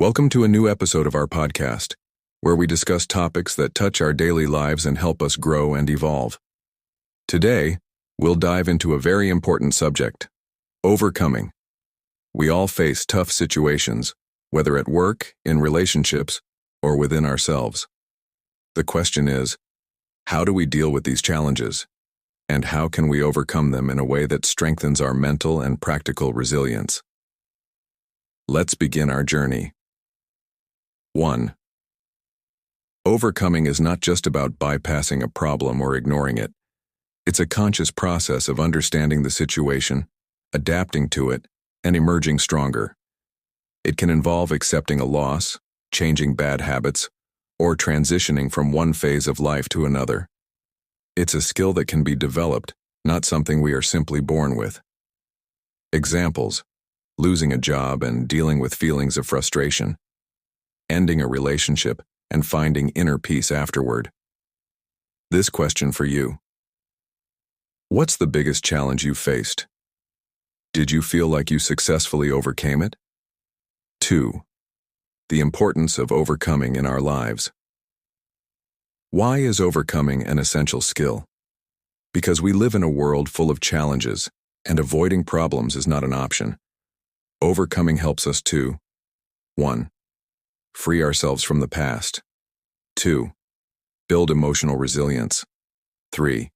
Welcome to a new episode of our podcast, where we discuss topics that touch our daily lives and help us grow and evolve. Today, we'll dive into a very important subject: overcoming. We all face tough situations, whether at work, in relationships, or within ourselves. The question is, how do we deal with these challenges? And how can we overcome them in a way that strengthens our mental and practical resilience? Let's begin our journey. 1. Overcoming is not just about bypassing a problem or ignoring it. It's a conscious process of understanding the situation, adapting to it, and emerging stronger. It can involve accepting a loss, changing bad habits, or transitioning from one phase of life to another. It's a skill that can be developed, not something we are simply born with. Examples: losing a job and dealing with feelings of frustration, ending a relationship and finding inner peace afterward. This question for you: what's the biggest challenge you faced? Did you feel like you successfully overcame it? 2. The importance of overcoming in our lives. Why is overcoming an essential skill? Because we live in a world full of challenges, and avoiding problems is not an option. Overcoming helps us to 1. Free ourselves from the past. 2. Build emotional resilience. 3.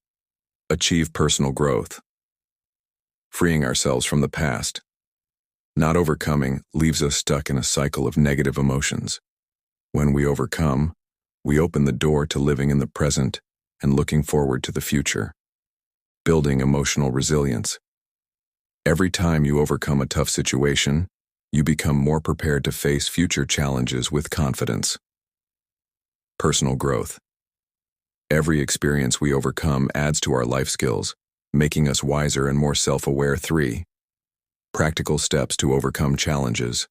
Achieve personal growth. Freeing ourselves from the past. Not overcoming leaves us stuck in a cycle of negative emotions. When we overcome, we open the door to living in the present and looking forward to the future. Building emotional resilience. Every time you overcome a tough situation, you become more prepared to face future challenges with confidence. Personal growth. Every experience we overcome adds to our life skills, making us wiser and more self-aware. 3. Practical steps to overcome challenges.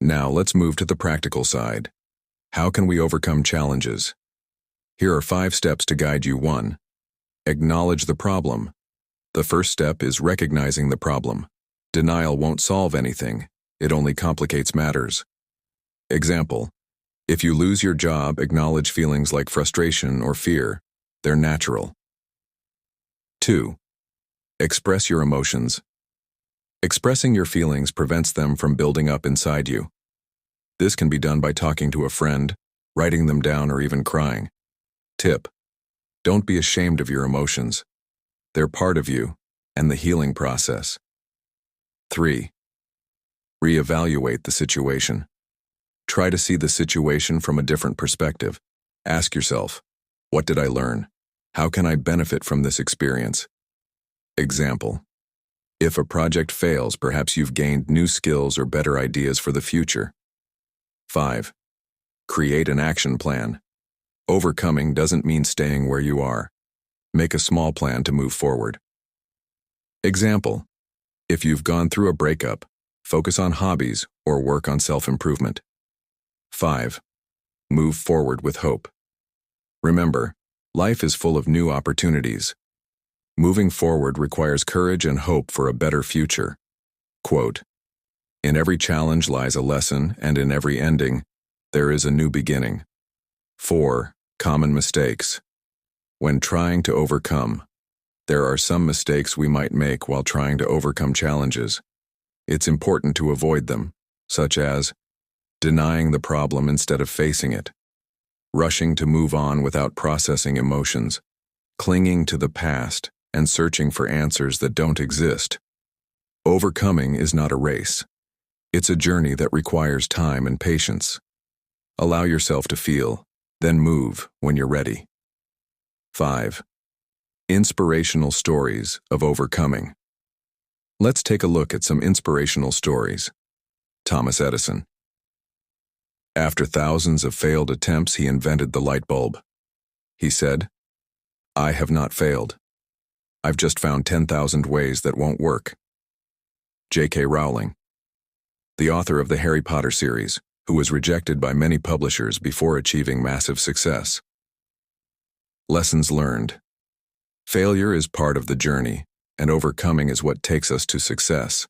Now let's move to the practical side. How can we overcome challenges? Here are 5 steps to guide you. 1. Acknowledge the problem. The first step is recognizing the problem. Denial won't solve anything. It only complicates matters. Example: if you lose your job, acknowledge feelings like frustration or fear. They're natural. 2. Express your emotions. Expressing your feelings prevents them from building up inside you. This can be done by talking to a friend, writing them down, or even crying. Tip: don't be ashamed of your emotions. They're part of you and the healing process. 3. Reevaluate the situation. Try to see the situation from a different perspective. Ask yourself, what did I learn? How can I benefit from this experience? Example: if a project fails, perhaps you've gained new skills or better ideas for the future. 5. Create an action plan. Overcoming doesn't mean staying where you are. Make a small plan to move forward. Example: if you've gone through a breakup, focus on hobbies or work on self-improvement. 5. Move forward with hope. Remember, life is full of new opportunities. Moving forward requires courage and hope for a better future. Quote: in every challenge lies a lesson, and in every ending, there is a new beginning. 4. Common mistakes. When trying to overcome, there are some mistakes we might make while trying to overcome challenges. It's important to avoid them, such as denying the problem instead of facing it, rushing to move on without processing emotions, clinging to the past, and searching for answers that don't exist. Overcoming is not a race. It's a journey that requires time and patience. Allow yourself to feel, then move when you're ready. 5. Inspirational stories of overcoming. Let's take a look at some inspirational stories. Thomas Edison. After thousands of failed attempts, he invented the light bulb. He said, "I have not failed. I've just found 10,000 ways that won't work." J.K. Rowling, the author of the Harry Potter series, who was rejected by many publishers before achieving massive success. Lessons learned. Failure is part of the journey, and overcoming is what takes us to success.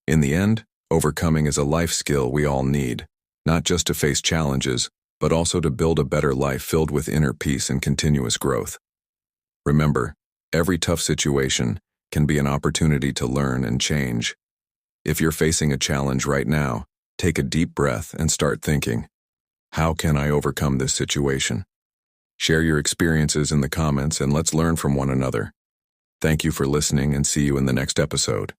In the end, Overcoming is a life skill we all need, not just to face challenges, but also to build a better life filled with inner peace and continuous growth. Remember, every tough situation can be an opportunity to learn and change. If you're facing a challenge right now, take a deep breath and start thinking, how can I overcome this situation? Share your experiences in the comments and let's learn from one another. Thank you for listening and see you in the next episode.